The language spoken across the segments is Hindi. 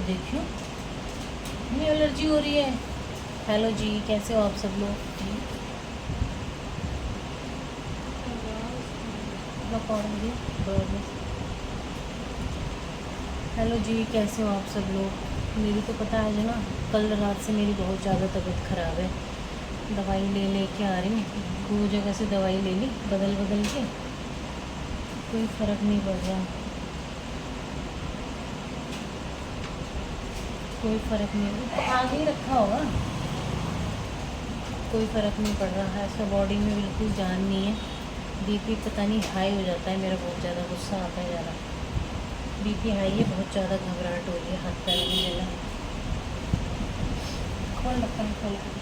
देखियो इतनी एलर्जी हो रही है। हेलो जी, कैसे हो आप सब लोग? हेलो जी, कैसे हो आप सब लोग? मेरी तो पता है ना, कल रात से मेरी बहुत ज़्यादा तबीयत ख़राब है। दवाई ले के आ रही हूँ, 2 जगह से दवाई ले ली बदल बदल के, कोई फ़र्क नहीं पड़ रहा, कोई फ़र्क नहीं। आगे ही रखा होगा, कोई फ़र्क नहीं पड़ रहा है। ऐसा बॉडी में बिल्कुल जान नहीं है। बीपी पता नहीं हाई हो जाता है मेरा, बहुत ज़्यादा गुस्सा आता है ज़्यादा। बीपी हाई है, बहुत ज़्यादा घबराहट हो रही है, हाथ पैर में जला। खोल रखा है, खोल कर।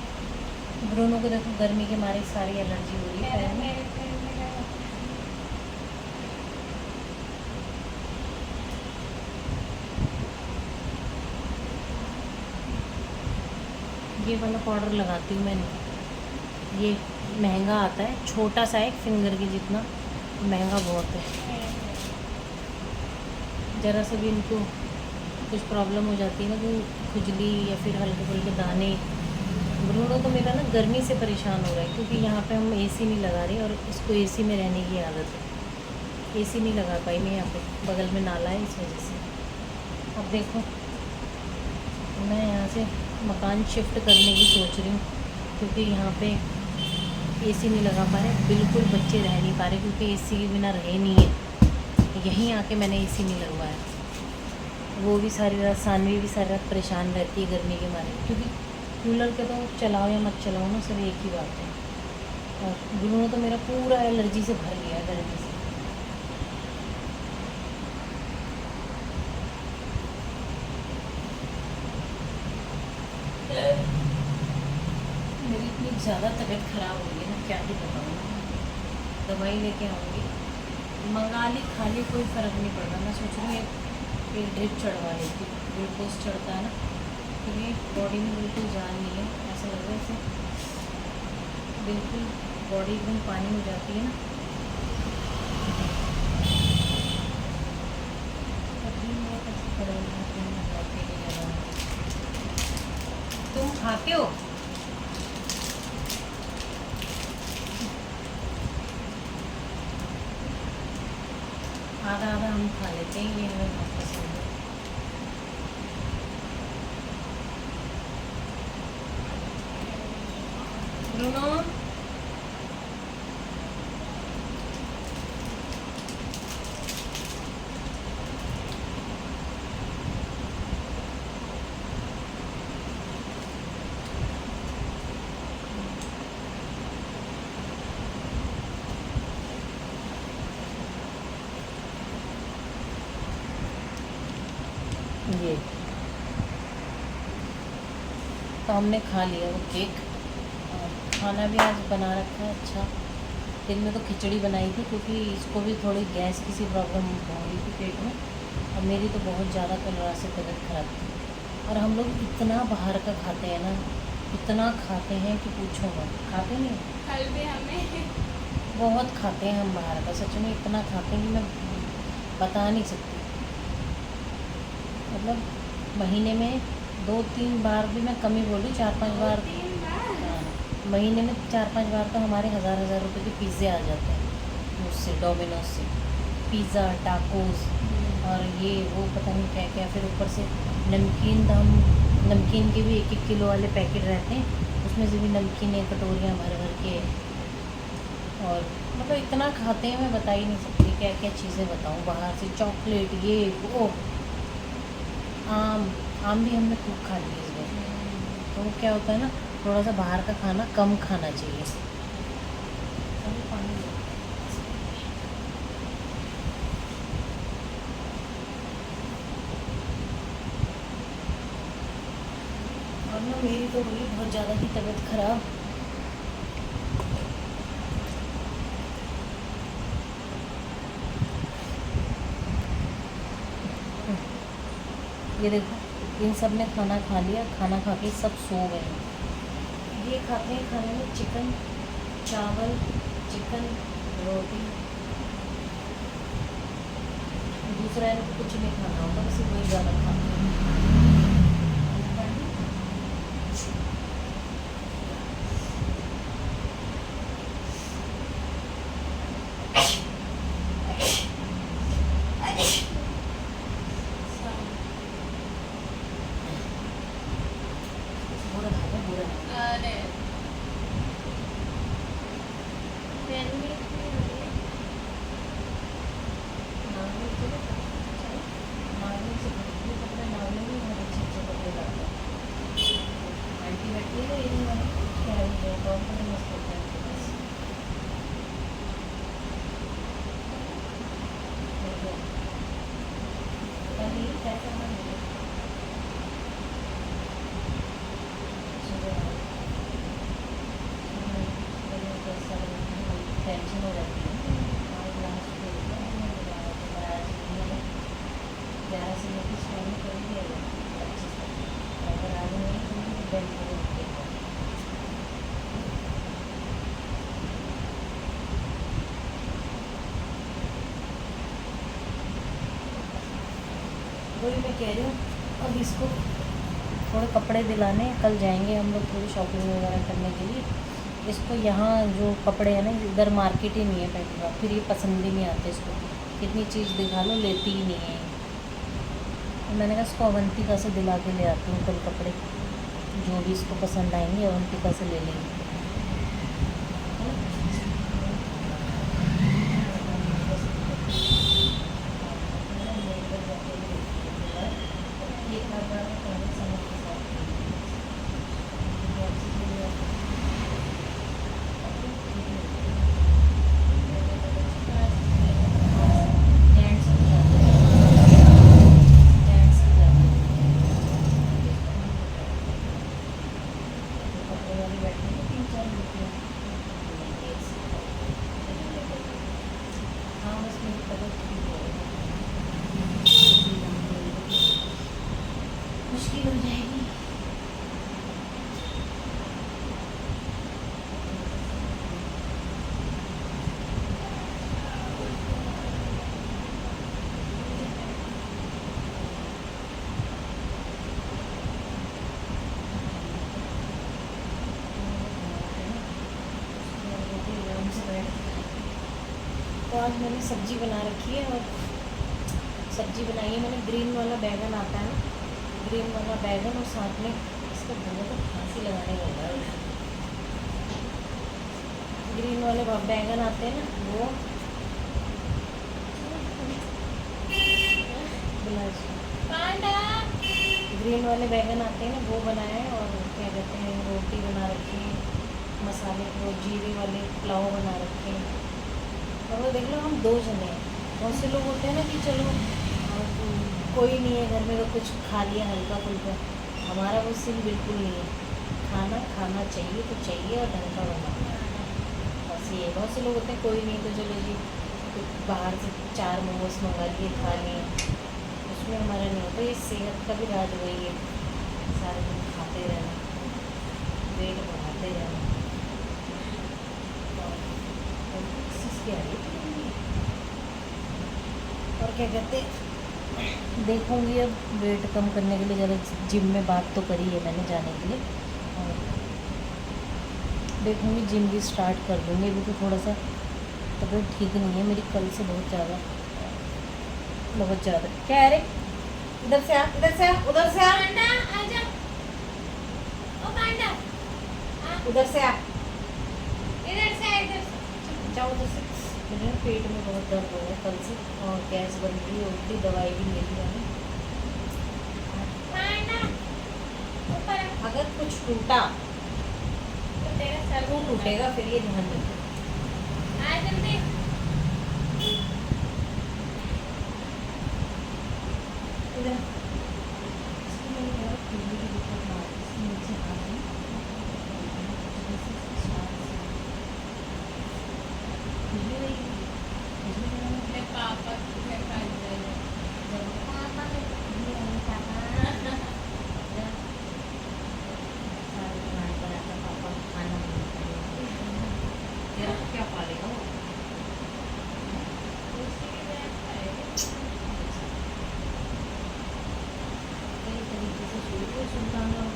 ब्रूनो को देखो, गर्मी के मारे सारी एलर्जी हो रही है पैर में। ये वाला पाउडर लगाती हूँ मैंने, ये महंगा आता है, छोटा सा है, फिंगर के जितना, महंगा बहुत है। ज़रा सा भी इनको कुछ प्रॉब्लम हो जाती है ना, तो खुजली या फिर हल्के फुल्के दाने। ब्रूनो तो मेरा ना गर्मी से परेशान हो रहा है, क्योंकि यहाँ पे हम एसी नहीं लगा रहे और इसको एसी में रहने की आदत है। एसी नहीं लगा पाई मैं, यहाँ पे बगल में नाला है, इस वजह से। अब देखो, मैं यहाँ से मकान शिफ्ट करने की सोच रही हूँ, क्योंकि यहाँ पे एसी नहीं लगा पा रहे, बिल्कुल बच्चे रह नहीं पा रहे, क्योंकि एसी के बिना रहे नहीं है। यहीं आके मैंने एसी नहीं लगवाया। वो भी सारी रात, सानवी भी सारी रात परेशान रहती है गर्मी के मारे, क्योंकि कूलर के तो चलाओ या मत चलाओ ना, सब एक ही बात है। और ब्रूनो तो मेरा पूरा एलर्जी से भर गया है, गर्मी से। मेरी इतनी ज़्यादा तबीयत ख़राब हो गई ना, क्या ही बताऊँ। दवाई लेके आऊँगी, मंगा ली, खा ली, कोई फ़र्क नहीं पड़ रहा। मैं सोच रही हूँ एक ड्रिप चढ़वा लेती, ग्लूकोज चढ़ता है ना, क्योंकि बॉडी में बिल्कुल जान नहीं है। ऐसा लग रहा है जैसे बिल्कुल बॉडी एकदम पानी हो जाती है ना। तुम खाते हो? आधा आधा हम खा लेते हैं, ये हमें बहुत पसंद है। ब्रूनो, ये तो हमने खा लिया वो केक, और खाना भी आज बना रखा है। अच्छा, दिन में तो खिचड़ी बनाई थी, क्योंकि इसको भी थोड़ी गैस की सी प्रॉब्लम हो रही थी पेट में, और मेरी तो बहुत ज़्यादा कल रात से तबीयत खराब थी। और हम लोग इतना बाहर का खाते हैं ना, इतना खाते हैं कि पूछो मत। खाते नहीं? कल भी हमें बहुत खाते हैं हम बाहर का, सच में इतना खाते हैं कि मैं बता नहीं सकती। मतलब महीने में 2-3 बार भी, मैं कम ही बोलूँ, 4-5 बार। 3 बार हाँ, महीने में 4-5 बार तो हमारे हज़ार रुपए के पिज़्ज़े आ जाते हैं मुझसे, डोमिनोज से। पिज़्ज़ा, टाकोस और ये वो पता नहीं क्या क्या, फिर ऊपर से नमकीन। तो हम नमकीन के भी 1-1 किलो वाले पैकेट रहते हैं, उसमें से भी नमकीन कटोरियाँ भर भर के। और मतलब इतना खाते हैं, मैं बता ही नहीं सकती क्या क्या चीज़ें बताऊँ बाहर से। चॉकलेट, ये वो, आम भी हमने खूब खा लिया इस बार। तो क्या होता है ना, थोड़ा सा बाहर का खाना कम खाना चाहिए। पानी लो। और ना मेरी तो हुई बहुत ज़्यादा ही तबीयत ख़राब। ये देखो, इन सब ने खाना खा लिया, खाना खा के सब सो गए। ये खाते हैं खाने में चिकन, चावल, चिकन, रोटी। दूसरा इनको कुछ नहीं खाना होता, बस वही ज़्यादा खाते हैं। गर्मी इतनी हो रही है। नागपुर से तो चलो, नागपुर से ये कपड़े नागपुर में बहुत अच्छे अच्छे कपड़े लाते हैं। आंटी बैठी है तो ये नहीं वाला क्या है जो टॉप में मस्त होता है उनके पास। देखो, कल ये क्या करना है सुबह टेंशन हो जाती है। आज लास्ट डे था, मैंने बुलाया तो मैं आज मैंने 11 से लेकर स्टार्ट में कर दिया है अच्छे से। अगर आज नहीं तो मैं बेड में रख देगा। वही मैं कह रही हूँ, अब इसको थोड़े कपड़े दिलाने हैं, कल जाएंगे हम लोग थोड़ी शॉपिंग वगैरह करने के लिए। इसको यहाँ जो कपड़े हैं ना इधर मार्केट ही नहीं है पहली बात, फिर ये पसंद भी नहीं आते इसको, कितनी चीज़ दिखा लो लेती ही नहीं है। तो मैंने कहा इसको अवंतिका से दिला के ले आती हूँ कल कपड़े, जो भी इसको पसंद आएंगे अवंतिका से ले लेंगे। मुश्किल हो जाएगी। तो आज मैंने सब्जी बना रखी है, और सब्जी बनाई है मैंने ग्रीन वाला बैगन आता है ना, ग्रीन वाला बैगन, और साथ में इसको बहुत तो फांसी लगाने का होगा। ग्रीन वाले बैगन आते हैं ना वो पांडा ग्रीन वाले बैगन आते हैं ना वो बनाए हैं, और क्या कहते हैं रोटी बना रखी है, मसाले वो जीरे वाले पुलाव बना रखे हैं। और वो देख लो हम 2 जने हैं, बहुत से लोग होते हैं ना कि चलो कोई नहीं है घर में तो कुछ खा लिया हल्का फुल्का, हमारा वो सीन बिल्कुल नहीं है। खाना खाना चाहिए तो चाहिए, और ढंग का बनाना, बस ये। बहुत से लोग होते हैं कोई नहीं तो चलो जी तो बाहर से 4 मोमोज मंगा लिए खा लिए, उसमें हमारा नहीं होता। ये सेहत का भी राज वही है, सारे दिन खाते रहना, वेट बढ़ाते रहना, और क्या कहते देखूँगी अब वेट कम करने के लिए ज़रा जिम में बात तो करी है मैंने जाने के लिए, और देखूँगी जिम भी स्टार्ट कर दूँगी। अभी तो थोड़ा सा तबीयत ठीक नहीं है मेरी, कल से बहुत ज़्यादा क्या है रे, इधर से आ, इधर से आ, उधर से आ, पांडा आजा। ओ पांडा उधर से आ, इधर से इधर से। जाओ उधर से। मुझे ना पेट में बहुत दर्द हो रहा है कल से, और गैस बन रही है, उल्टी दवाई भी ले ली मैंने। पांडा ऊपर आ। अगर कुछ टूटा तो तेरा सर तो टूटेगा, फिर ये ध्यान रखो। आ जल्दी। इधर इसकी मेरी बहुत खुजली की दिक्कत ना आती, इसके नीचे आ रही खुजली रही, खुजली बनाने मेरे पापा के पास जाइए। पापा ने खुजली वाली पापा सारे खाने पर आता पापा खाना बनाता है, तेरा क्या पालेगा वो। कई तरीके से शुरू हुई सुल्तान लोग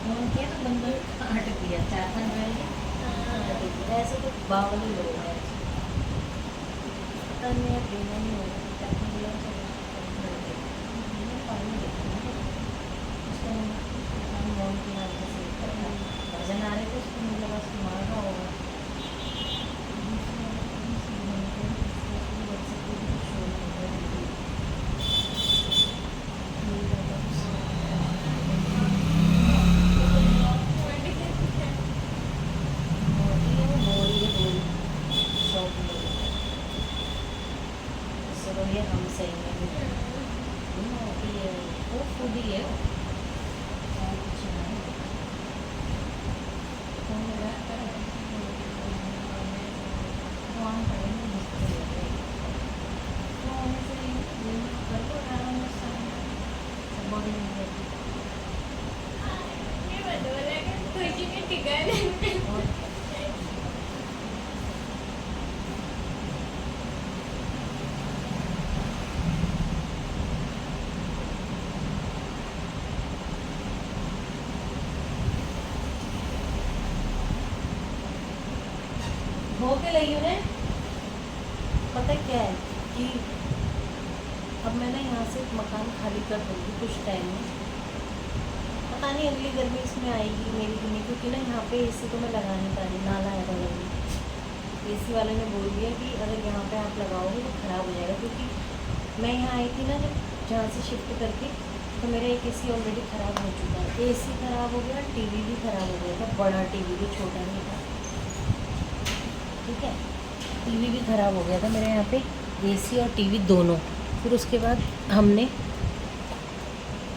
फोन किया तो बंदा काट दिया, 4-5 बैल ऐसे तो बावली लोग हैं, पता नहीं अब देना नहीं होगा तो क्या बोला पानी देखना उसका हम लोन की हाथ से करता भजन आ रहे थे, उसको मुझे लगा उसको मार रहा होगा, धो के लाई हूँ ना। पता है क्या है कि अब मैं ना यहाँ से मकान खाली कर दूँगी कुछ टाइम में। पता नहीं अगली गर्मी इसमें आएगी मेरी कि नहीं, क्योंकि ना यहाँ पे एसी तो मैं लगा नहीं पा रही, नाला है बगल में। एसी वाले ने बोल दिया कि अगर यहाँ पे आप लगाओगे तो ख़राब हो जाएगा, क्योंकि मैं यहाँ आई थी ना जब जहाँ से शिफ्ट करके, तो मेरा एक एसी ऑलरेडी ख़राब हो चुका है। एसी ख़राब हो गया, टीवी भी ख़राब हो गया था, बड़ा टीवी भी, छोटा नहीं था, ठीक है। टीवी भी ख़राब हो गया था मेरे यहाँ पे, एसी और टीवी दोनों। फिर उसके बाद हमने,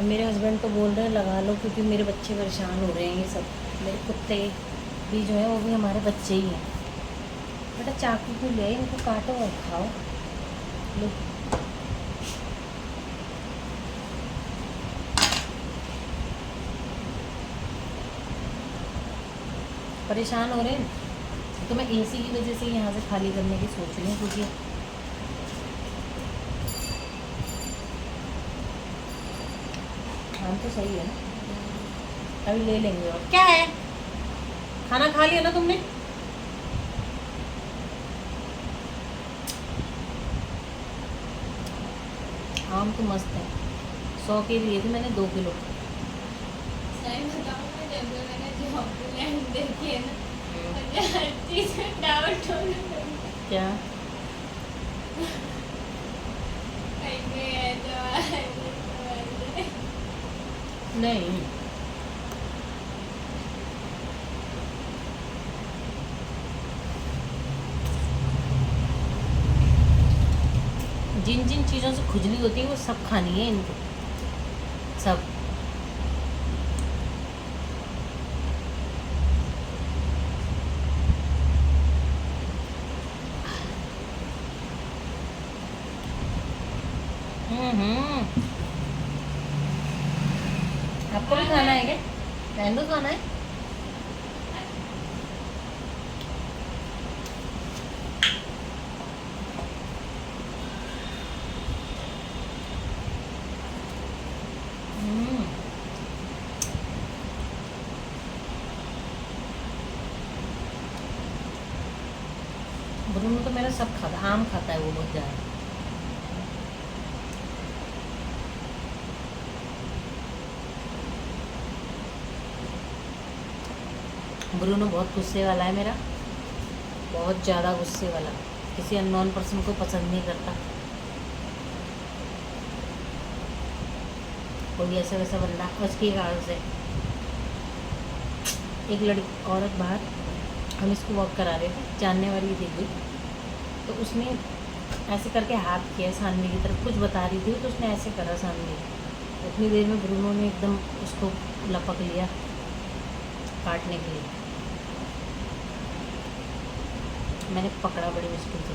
मेरे हस्बैंड तो बोल रहे हैं लगा लो, क्योंकि मेरे बच्चे परेशान हो रहे हैं, ये सब मेरे कुत्ते भी जो है वो भी हमारे बच्चे ही हैं। बेटा चाकू क्यों ले, इनको काटो और खाओ। लो परेशान हो रहे हैं, तो मैं एसी की वजह से यहाँ से खाली करने की सोच रही हूँ, क्योंकि हम तो सही है ना, अभी ले लेंगे। और क्या है, खाना खा लिया ना तुमने? आम तो मस्त है, 100 के लिए थे मैंने 2 किलो। सही बताऊं मैं, जब से मैंने जॉबलैंड देखी है ना, मुझे हर चीज में डाउट होने लगा। क्या? कहीं पे है तो है, नहीं, जिन जिन चीज़ों से खुजली होती है वो सब खानी है इनको, सब। आपको भी खाना है क्या? मैंगो खाना है? हम्म, ब्रूनो तो मेरा सब खाता, आम खाता है वो बहुत ज़्यादा। ब्रूनो बहुत गुस्से वाला है मेरा, बहुत ज़्यादा गुस्से वाला, किसी अननोन पर्सन को पसंद नहीं करता। कोई ऐसा वैसा बंदा उसकी कारण से। एक लड़की औरत बाहर, हम इसको वॉक करा रहे थे, जानने वाली थी कोई, तो उसने ऐसे करके हाथ किया सानवी की तरफ, कुछ बता रही थी, तो उसने ऐसे करा सानवी। उतनी देर में ब्रूनो ने एकदम उसको लपक लिया काटने के लिए। मैंने पकड़ा बड़ी मुश्किल से।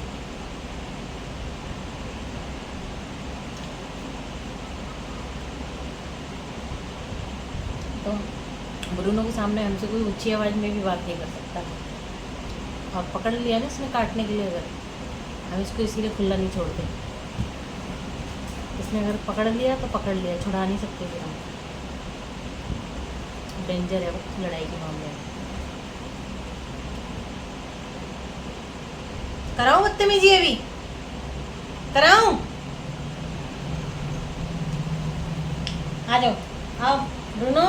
तो ब्रूनो के सामने हमसे कोई ऊंची आवाज़ में भी बात नहीं कर सकता, और पकड़ लिया ना इसने काटने के लिए, अगर हम इसको इसीलिए खुला नहीं छोड़ते। इसने अगर पकड़ लिया तो पकड़ लिया, छुड़ा नहीं सकते फिर हम। डेंजर है वो लड़ाई के मामले में। कराऊं बदतमीजी अभी? कराऊं? आ जाओ, आओ ब्रूनो।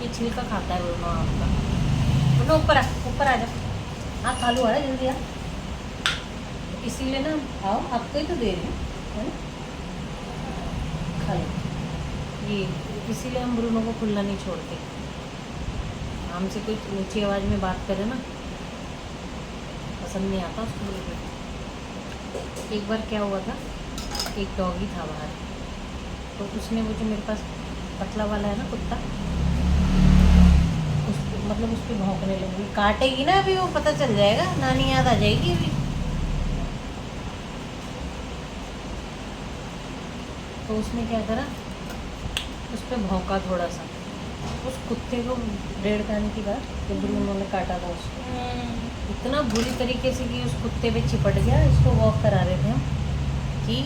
ये छिलका खाता है ब्रूनो आम का। ब्रूनो ऊपर आ, ऊपर आ जाओ। हाँ खालू आ रहा है, जल्दी आ। इसीलिए ना, आओ आपको ही तो दे रही हूँ, है ना, खा लो ये। इसीलिए हम ब्रूनो को खुला नहीं छोड़ते। हमसे कोई ऊंची आवाज़ में बात करे ना, पसंद नहीं आता उसको बिल्कुल। एक बार क्या हुआ था, एक डॉगी था बाहर, तो उसने वो जो मेरे पास पतला वाला है ना कुत्ता, उस मतलब उस पर भौंकने लगी। काटेगी ना अभी, वो पता चल जाएगा, नानी याद आ जाएगी अभी। तो उसने क्या करा, उस पर भौंका थोड़ा सा। उस कुत्ते को 1.5 खाने की बात, जब ब्रूनो ने काटा था उसको, इतना बुरी तरीके से कि उस कुत्ते पे चिपट गया। इसको वॉक करा रहे थे हम, कि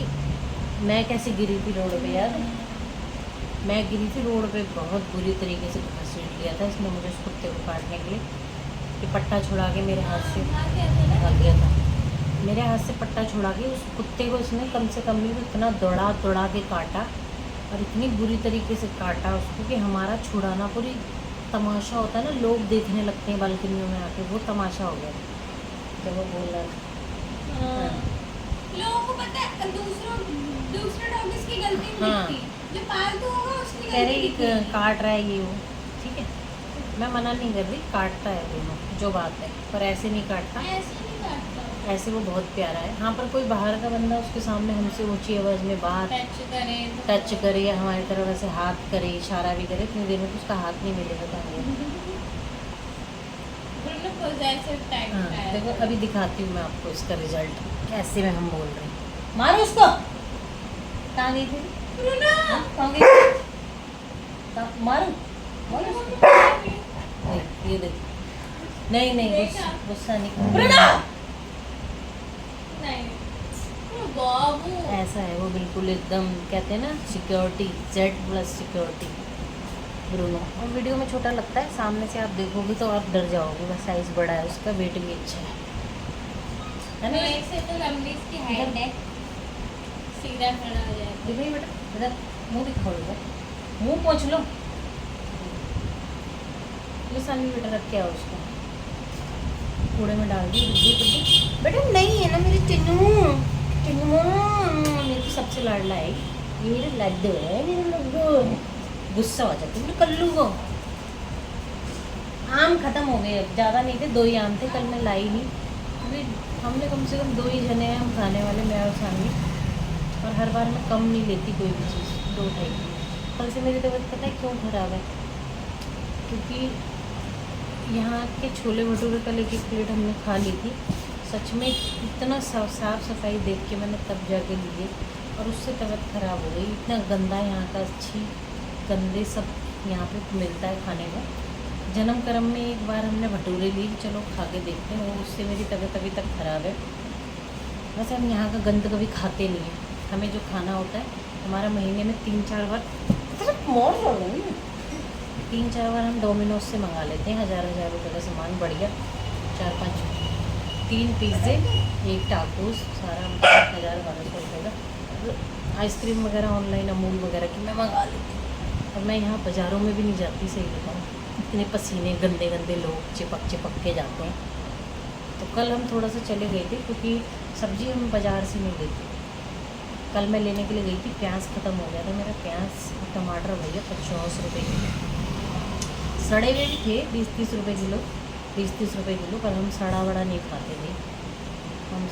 मैं कैसे गिरी थी रोड पे, याद है? मैं गिरी थी रोड पे, बहुत बुरी तरीके से घसीट लिया था इसने मुझे उस कुत्ते को काटने के लिए। कि पट्टा छुड़ा के मेरे हाथ से हाँ, क्या था ना? भाग गया था। मेरे हाथ से पट्टा छुड़ा के उस कुत्ते को इसने कम से कम भी इतना दौड़ा के काटा, और इतनी बुरी तरीके से काटा उसको कि हमारा छुड़ाना पूरी तमाशा होता है ना, लोग देखने लगते हैं बालकनियों में आके, वो तमाशा हो गया जब वो बोल रहा था। हाँ। लोगों को पता है दूसरे डॉग की गलती नहीं हाँ। दिखती, जो पालतू होगा उसकी कह गलती रही दिखेगी। काट रहा है ये वो, ठीक है, मैं मना नहीं कर रही, काटता है दोनों जो बात है, पर ऐसे नहीं काटता। ऐसे नहीं काटता। ऐसे वो बहुत प्यारा है। हाँ, पर कोई बाहर का बंदा उसके सामने हमसे ऊंची आवाज़ में बात टच करे या हमारी तरफ ऐसे हाथ करे, इशारा भी करे, इतनी देर में तो उसका हाथ नहीं मिलेगा कहाँ। ब्रूनो possessive type हाँ, का है। देखो अभी दिखाती हूँ मैं आपको इसका रिजल्ट, कैसे में हम बोल रहे हैं। मारो उसको। कहाँ गई थी? ब्रूनो! हाँ, कहाँ गई थी? मारो मारो उसको। नहीं, ये देख, नहीं नहीं, देखा? गुस्सा नहीं। ब्रूनो! नहीं। ओ बाबू! ऐसा है वो, बिल्कुल एकदम कहते हैं ना सिक्योरिटी, Z+ सिक्योरिटी ब्रूनो। और वीडियो में छोटा लगता है, सामने से आप देखोगे तो आप डर जाओगे, बस साइज़ बड़ा है उसका, वेट भी अच्छा है ना? मेरे से तो लंबी इसकी हाइट है, सीधा खड़ा हो जाएगा। देखो ये बेटा, इधर मुँह दिखाओ, इधर मुँह पोंछ लो। ये सामने बेटा रख के आओ उसको, कूड़े में डाल दी बुद्धि बेटा, नहीं है ना मेरे टिन्नू टिन्नू, मेरे को सबसे लाडला है ये, मेरे लड्डू है, मेरे लड्डू। गुस्सा हो जाती है कल्लू को। आम खत्म हो गए, अब ज़्यादा नहीं थे, 2 ही आम थे, कल मैं लाई नहीं क्योंकि हमने कम से कम 2 ही जने हैं हम खाने वाले, मैं और सामने, और हर बार मैं कम नहीं लेती कोई भी चीज़, 2-2.5 कल से मेरी तबीयत पता है क्यों ख़राब है, क्योंकि यहाँ के छोले भटूरे कल एक प्लेट हमने खा ली थी, सच में इतना साफ़ सफाई देख के मैंने तब जाके लिए, और उससे तबीयत ख़राब हो गई। इतना गंदा यहाँ का, अच्छी गंदे सब यहाँ पे मिलता है खाने को। जन्म कर्म में एक बार हमने भटूरे ली, चलो खा के देखते हैं, वो उससे मेरी तबीयत अभी तक ख़राब है। वैसे हम यहाँ का गंद कभी खाते नहीं हैं, हमें जो खाना होता है हमारा महीने में 3-4 बार, मोड़ हो गई 3-4 बार हम डोमिनोज से मंगा लेते हैं, 1000 रुपये का सामान बढ़िया, 4-5 3 पिज़्ज़े, 1 टाकोस, सारा 1000-1200 रुपये का। आइसक्रीम वगैरह ऑनलाइन अमूल वगैरह की मैं मंगा लेती हूँ, और मैं यहाँ बाज़ारों में भी नहीं जाती, सही बताऊँ, इतने पसीने गंदे गंदे लोग चिपक के जाते हैं। तो कल हम थोड़ा सा चले गए थे, क्योंकि सब्ज़ी हम बाज़ार से नहीं लेते। कल मैं लेने के लिए गई थी, प्याज ख़त्म हो गया था मेरा, प्याज और टमाटर भैया 50 रुपये किलो, सड़े हुए भी थे 20-30 रुपये किलो, 20-30 रुपये किलो, पर हम सड़ा वड़ा नहीं खाते थे। हम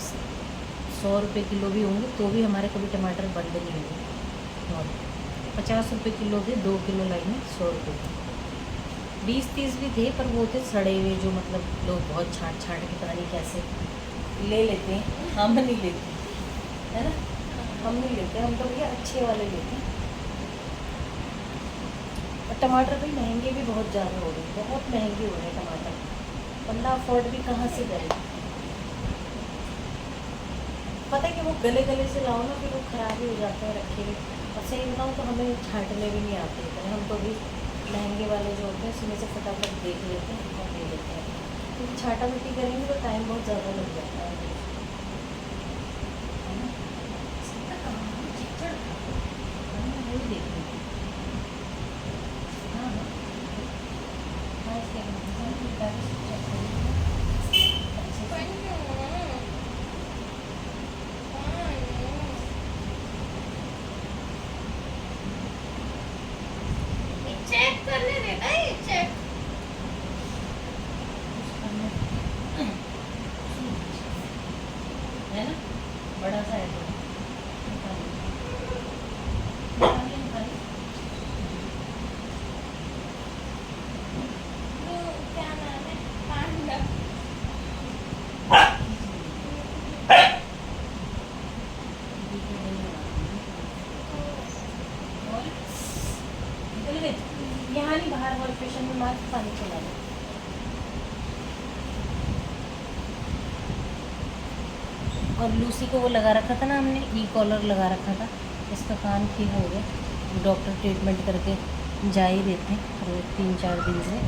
100 रुपये किलो भी होंगे तो भी हमारे कभी टमाटर बंद नहीं होंगे। और 50 रुपये किलो थे, 2 किलो लाइने 100 रुपये की, 20-30 भी थे, पर वो थे सड़े हुए, जो मतलब लोग बहुत छाँट के पता नहीं कैसे ले लेते हैं, हम नहीं लेते, है ना, हम नहीं लेते, हम तो भैया अच्छे वाले लेते हैं। और टमाटर भी महंगे भी बहुत ज़्यादा हो रहे हैं, बहुत महंगे हो रहे हैं टमाटर, बंदा अफोर्ड भी कहाँ से करे। पता है कि वो गले से लाओ ना, फिर वो ख़राब ही हो जाते हैं रखे हुए, और सही बताऊँ तो हमें छाँटने भी नहीं आते इतने, हम तो भी महंगे वाले जो होते हैं उसमें से फटाफट देख लेते हैं और ले लेते हैं, क्योंकि छाटा मिट्टी करेंगे तो टाइम बहुत ज़्यादा लग जाता है ना। सबका कहाँ चिकचिड़ वही देख रही थी। हाँ हाँ हाँ, इसके चेक करने देता है, चेक। है ना, बड़ा सा है तो वो क्या नाम है, पांडा। यहाँ नहीं, बाहर वाल स्टेशन में मार पानी चला दो। और लूसी को वो लगा रखा था ना हमने, ई कॉलर लगा रखा था, इसका कान ठीक हो गया, डॉक्टर ट्रीटमेंट करके जा ही रहे थे रोज 3-4 दिन से।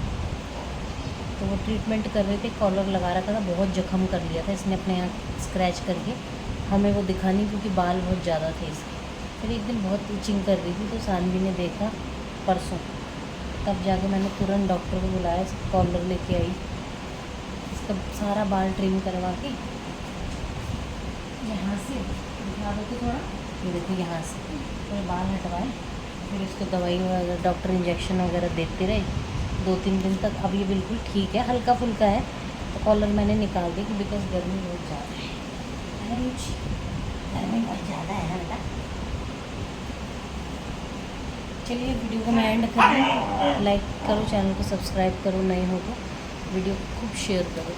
तो वो ट्रीटमेंट कर रहे थे, कॉलर लगा रखा था, बहुत जख्म कर लिया था इसने अपने यहाँ स्क्रैच करके। हमें वो दिखा नहीं क्योंकि बाल बहुत ज़्यादा थे इसके। फिर एक दिन बहुत इचिंग कर रही थी तो सानवी ने देखा परसों, तब जाके मैंने तुरंत डॉक्टर को बुलाया, कॉलर लेके आई, इसका सारा बाल ट्रिम करवा के यहाँ से दिखा दो तो थोड़ा, ये देखो यहाँ से थोड़े बाल हटवाए। फिर इसको दवाई वगैरह, डॉक्टर इंजेक्शन वगैरह देते रहे 2-3 दिन तक। अब ये बिल्कुल ठीक है, हल्का फुल्का है। तो कॉलर मैंने निकाल दी बिकॉज गर्मी बहुत ज़्यादा है ना, गर्मी बहुत ज़्यादा है ना बेटा। चलिए वीडियो को मैं एंड कर दूँ। लाइक करो, चैनल को सब्सक्राइब करो, नए हो तो वीडियो को खूब शेयर करो।